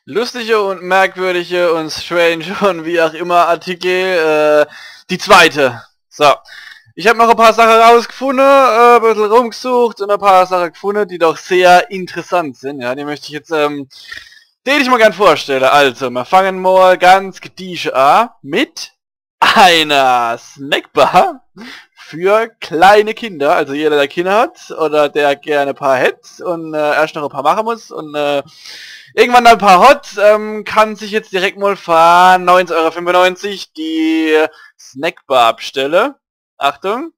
lustige und merkwürdige und strange und wie auch immer Artikel, die zweite. So. Ich habe noch ein paar Sachen rausgefunden, ein bisschen rumgesucht und ein paar Sachen gefunden, die doch sehr interessant sind. Ja, die möchte ich jetzt, den ich mal gern vorstellen. Also, wir fangen mal ganz gediegen an mit einer Snackbar für kleine Kinder. Also jeder, der Kinder hat oder der gerne ein paar hätte und erst noch ein paar machen muss und irgendwann ein paar hat, kann sich jetzt direkt mal für 19,95 € die Snackbar bestellen. Achtung.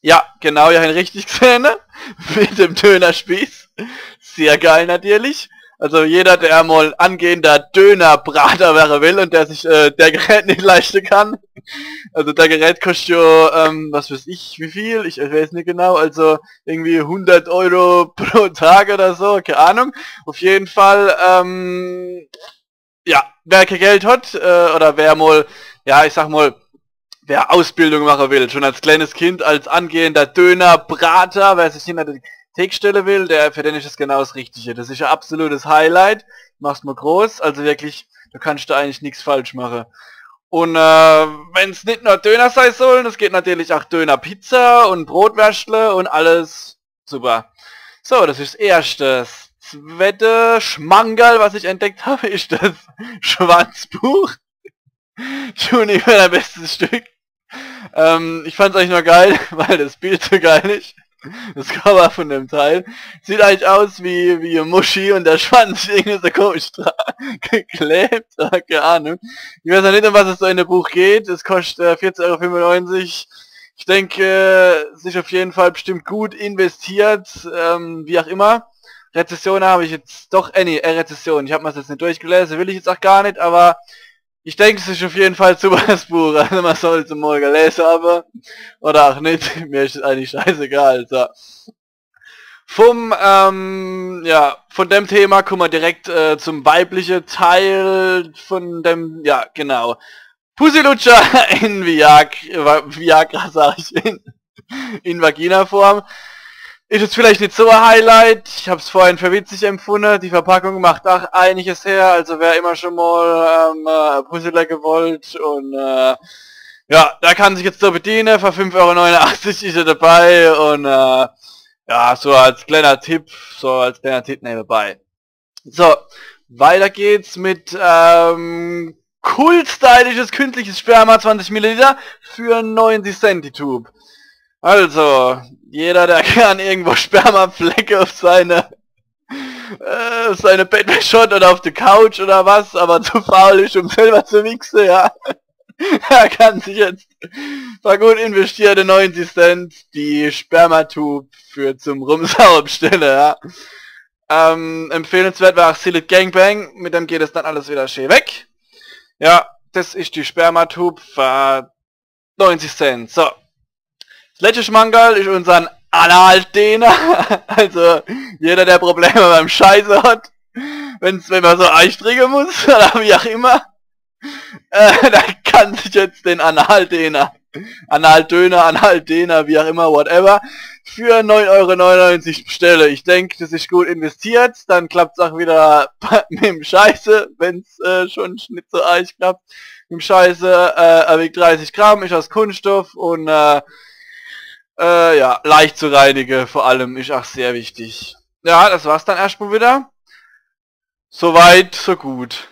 Ja, genau, ja, richtig gesehen. Mit dem Dönerspieß. Sehr geil natürlich. Also jeder, der mal angehender Dönerbrater wäre will und der sich der Gerät nicht leisten kann. Also der Gerät kostet ja, was weiß ich, wie viel? Ich weiß nicht genau. Also irgendwie 100 € pro Tag oder so, keine Ahnung. Auf jeden Fall, ja, wer kein Geld hat, oder wer mal, ja, ich sag mal, wer Ausbildung machen will, schon als kleines Kind, als angehender Dönerbrater, wer sich hinter die Thekstelle will, für den ist das genau das Richtige. Das ist ein absolutes Highlight. Machst mal groß, also wirklich, da kannst du eigentlich nichts falsch machen. Und wenn es nicht nur Döner sein sollen, es geht natürlich auch Döner-Pizza und Brotwürstle und alles super. So, das ist das erste. Das zweite Schmankerl, was ich entdeckt habe, ist das Schwanzbuch. Schon immer mein bestes Stück. Ich fand's eigentlich nur geil, weil das Bild so geil ist. Das Cover von dem Teil. Sieht eigentlich aus wie ein Muschi und der Schwanz irgendwie so komisch geklebt. Keine Ahnung. Ich weiß ja nicht, um was es so in dem Buch geht. Es kostet 14,95 €. Ich denke, sich auf jeden Fall bestimmt gut investiert. Wie auch immer. Rezession habe ich jetzt doch, Rezession. Ich habe mir das jetzt nicht durchgelesen, will ich jetzt auch gar nicht, aber ich denke, es ist auf jeden Fall super das Buch, also man soll es mal gelesen haben, oder auch nicht, mir ist es eigentlich scheißegal. So. Ja, von dem Thema kommen wir direkt zum weiblichen Teil von dem, ja, genau. Pussilutscher in Viagra sag ich, in Vagina-Form. Ist jetzt vielleicht nicht so ein Highlight, ich habe es vorhin für witzig empfunden, die Verpackung macht auch einiges her, also wer immer schon mal Puzzler gewollt und ja, da kann sich jetzt so bedienen, für 5,89 € ist er dabei und ja, so als kleiner Tipp nebenbei. So, weiter geht's mit kultstylisches künstliches Sperma 20 Milliliter für 90 Cent die Tube. Also, jeder, der kann irgendwo Spermaflecke auf seine Bettwäsche oder auf der Couch oder was, aber zu faul ist, um selber zu wichsen, ja. Er kann sich jetzt war gut investierte 90 Cent die Spermatube für zum Rumsau bestellen, ja. Empfehlenswert war auch Sillet Gangbang, mit dem geht es dann alles wieder schön weg. Ja, das ist die Spermatube für 90 Cent. So. Das letzte Schmankerl ist unser Analdehner. Also jeder, der Probleme beim Scheiße hat, wenn man so einstricken muss oder wie auch immer, da kann sich jetzt den Analdehner, Analdehner, wie auch immer, whatever, für 9,99 € bestelle. Ich denke, das ist gut investiert, dann klappt es auch wieder mit dem Scheiße, wenn es schon nicht so eich klappt. Mit dem Scheiße, er wiegt 30 Gramm, ist aus Kunststoff und ja, leicht zu reinigen vor allem ist auch sehr wichtig. Ja, das war's dann erstmal wieder. Soweit, so gut.